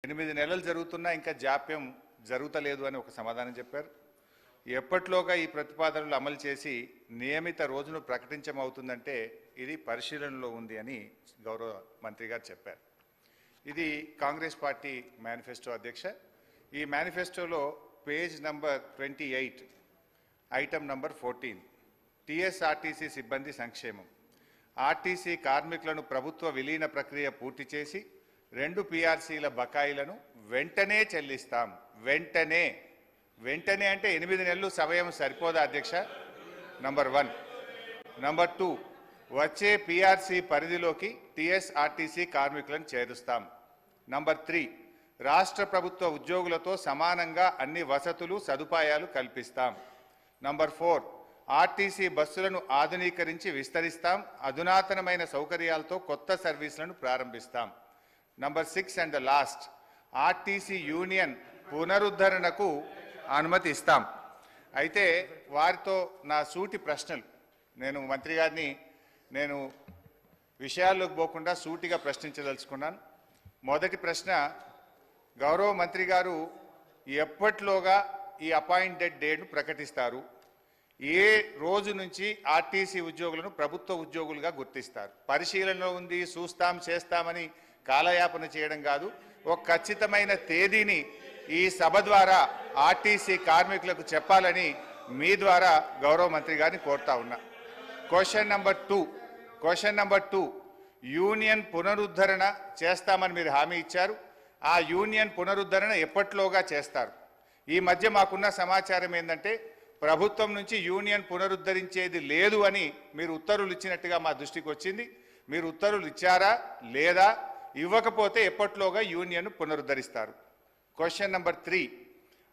8 నెలలు జరుగుతున్నా ఇంకా జాప్యం జరుగుతలేదు అని ఒక సమాధానం చెప్పారు. ఎప్పటిలోగా ఈ ప్రతిపాదనలు అమలు చేసి నియమిత రోజును ప్రకటించమవుతుందంటే ఇది పరిశీలనలో ఉంది అని గౌరవ మంత్రి గారు చెప్పారు. ఇది కాంగ్రెస్ పార్టీ మేనిఫెస్టో అధ్యక్ష. ఈ మేనిఫెస్టోలో page number 28 item number 14 TSRTC సిబ్బంది సంక్షేమం. ఆర్టీసీ కార్మికులను ప్రభుత్వ విలీన ప్రక్రియ పూర్తి చేసి 2 పీఆర్సీల బకాయిలను వెంటనే చెల్లిస్తాం. వెంటనే అంటే 8 నెలలు సమయం సరిపోదా అధ్యక్ష? నంబర్ 1. నంబర్ 2, వచ్చే పీఆర్సీ పరిధిలోకి టీఎస్ఆర్టీసీ కార్మికులను చేరుస్తాం. నంబర్ 3, రాష్ట్ర ప్రభుత్వ ఉద్యోగులతో సమానంగా అన్ని వసతులు సదుపాయాలు కల్పిస్తాం. నంబర్ 4, ఆర్టీసీ బస్సులను ఆధునీకరించి విస్తరిస్తాం. అధునాతనమైన సౌకర్యాలతో కొత్త సర్వీసులను ప్రారంభిస్తాం. Number 6 and the last, RTC union పునరుద్ధరణకు అనుమతి ఇస్తాం. అయితే వారితో నా సూటి ప్రశ్నలు, నేను మంత్రి గారిని విషయాల్లోకి పోకుండా సూటిగా ప్రశ్నించదలుచుకున్నాను. మొదటి ప్రశ్న, గౌరవ మంత్రి గారు ఎప్పటిలోగా ఈ అపాయింటెడ్ డేట్ను ప్రకటిస్తారు? ఏ రోజు నుంచి ఆర్టీసీ ఉద్యోగులను ప్రభుత్వ ఉద్యోగులుగా గుర్తిస్తారు? పరిశీలనలో ఉంది, చూస్తాం చేస్తామని కాలయాపన చేయడం కాదు. ఒక ఖచ్చితమైన తేదీని ఈ సభ ద్వారా ఆర్టీసీ కార్మికులకు చెప్పాలని మీ ద్వారా గౌరవ మంత్రి గారిని కోరుతా ఉన్నా. క్వశ్చన్ నంబర్ 2, యూనియన్ పునరుద్ధరణ చేస్తామని మీరు హామీ ఇచ్చారు. ఆ యూనియన్ పునరుద్ధరణ ఎప్పటిలోగా చేస్తారు? ఈ మధ్య మాకున్న సమాచారం ఏంటంటే ప్రభుత్వం నుంచి యూనియన్ పునరుద్ధరించేది లేదు అని మీరు ఉత్తర్వులు ఇచ్చినట్టుగా మా దృష్టికి వచ్చింది. మీరు ఉత్తర్వులు ఇచ్చారా లేదా? ఇవ్వకపోతే ఎప్పటిలోగా యూనియన్ పునరుద్ధరిస్తారు? క్వశ్చన్ నంబర్ 3,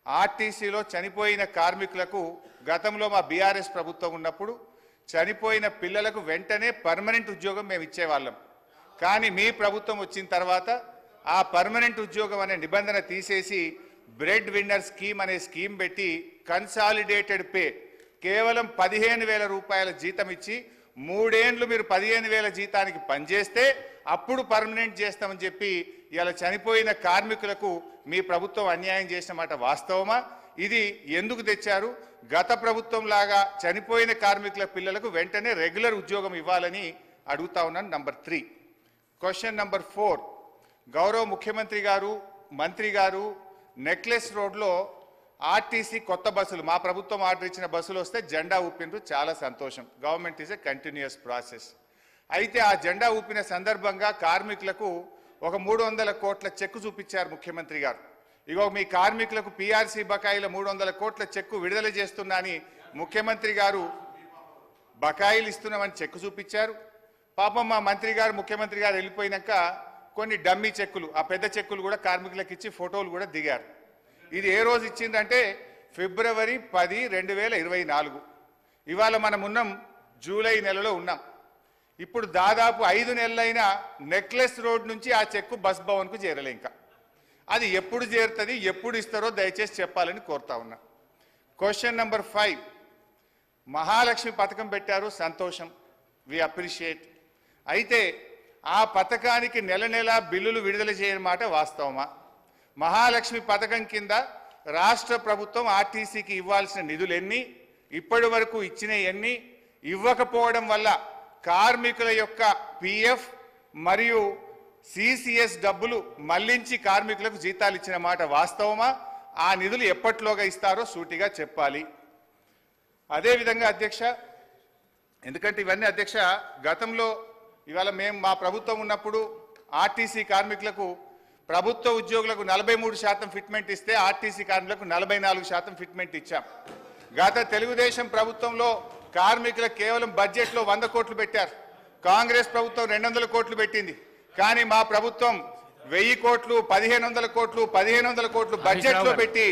ఆర్టీసీలో చనిపోయిన కార్మికులకు గతంలో మా బీఆర్ఎస్ ప్రభుత్వం ఉన్నప్పుడు చనిపోయిన పిల్లలకు వెంటనే పర్మనెంట్ ఉద్యోగం మేము ఇచ్చేవాళ్ళం. కానీ మీ ప్రభుత్వం వచ్చిన తర్వాత ఆ పర్మనెంట్ ఉద్యోగం అనే నిబంధన తీసేసి బ్రెడ్ విన్నర్ స్కీమ్ అనే స్కీమ్ పెట్టి కన్సాలిడేటెడ్ పే కేవలం 15,000 రూపాయల జీతం ఇచ్చి 3 ఏళ్ళు మీరు 15,000 జీతానికి పనిచేస్తే అప్పుడు పర్మనెంట్ చేస్తామని చెప్పి ఇలా చనిపోయిన కార్మికులకు మీ ప్రభుత్వం అన్యాయం చేసిన మాట వాస్తవమా? ఇది ఎందుకు తెచ్చారు? గత ప్రభుత్వం లాగా చనిపోయిన కార్మికుల పిల్లలకు వెంటనే రెగ్యులర్ ఉద్యోగం ఇవ్వాలని అడుగుతా ఉన్నాను. నంబర్ 3. క్వశ్చన్ నంబర్ 4, గౌరవ ముఖ్యమంత్రి గారు మంత్రి గారు నెక్లెస్ రోడ్లో ఆర్టీసీ కొత్త బస్సులు, మా ప్రభుత్వం ఆర్డర్ ఇచ్చిన బస్సులు వస్తే జెండా ఊపినరు, చాలా సంతోషం. Government is a continuous process. అయితే ఆ జెండా ఊపిన సందర్భంగా కార్మికులకు ఒక 300 కోట్ల చెక్కు చూపించారు ముఖ్యమంత్రి గారు. ఇగో మీ కార్మికులకు పీఆర్సీ బకాయిల 300 కోట్ల చెక్కు విడుదల చేస్తున్నా అని ముఖ్యమంత్రి గారు బకాయిలు ఇస్తున్నామని చెక్కు చూపించారు. పాపం మా మంత్రి గారు ముఖ్యమంత్రి గారు వెళ్ళిపోయినాక కొన్ని డమ్మీ చెక్కులు, ఆ పెద్ద చెక్కులు కూడా కార్మికులకు ఇచ్చి ఫోటోలు కూడా దిగారు. ఇది ఏ రోజు ఇచ్చిందంటే ఫిబ్రవరి 10, 2024. ఇవాళ మనం ఉన్నాం జూలై నెలలో ఉన్నాం. ఇప్పుడు దాదాపు 5 నెలలైనా నెక్లెస్ రోడ్ నుంచి ఆ చెక్కు బస్ భవన్కు చేరలే. ఇంకా అది ఎప్పుడు చేరుతుంది, ఎప్పుడు ఇస్తారో దయచేసి చెప్పాలని కోరుతా ఉన్నా. క్వశ్చన్ నంబర్ 5, మహాలక్ష్మి పథకం పెట్టారు, సంతోషం, వి అప్రిషియేట్. అయితే ఆ పథకానికి నెల బిల్లులు విడుదల చేయని మాట వాస్తవమా? మహాలక్ష్మి పథకం కింద రాష్ట్ర ప్రభుత్వం ఆర్టీసీకి ఇవ్వాల్సిన నిధులు ఎన్ని, ఇప్పటి వరకు ఇచ్చిన ఎన్ని, ఇవ్వకపోవడం వల్ల కార్మికుల యొక్క పిఎఫ్ మరియు సిసిఎస్ డబ్బులు మళ్లించి కార్మికులకు జీతాలు ఇచ్చిన మాట వాస్తవమా? ఆ నిధులు ఎప్పటిలోగా ఇస్తారో సూటిగా చెప్పాలి. అదేవిధంగా అధ్యక్ష, ఎందుకంటే ఇవన్నీ అధ్యక్ష గతంలో ఇవాళ మేము మా ప్రభుత్వం ఉన్నప్పుడు ఆర్టీసీ కార్మికులకు ప్రభుత్వ ఉద్యోగులకు 43% ఫిట్మెంట్ ఇస్తే ఆర్టీసీ కార్మికులకు 44% ఫిట్మెంట్ ఇచ్చాం. గత తెలుగుదేశం ప్రభుత్వంలో కార్మికులకు కేవలం బడ్జెట్లో 100 కోట్లు పెట్టారు. కాంగ్రెస్ ప్రభుత్వం 200 కోట్లు పెట్టింది. కానీ మా ప్రభుత్వం 1000 కోట్లు, 1500 కోట్లు బడ్జెట్లో పెట్టి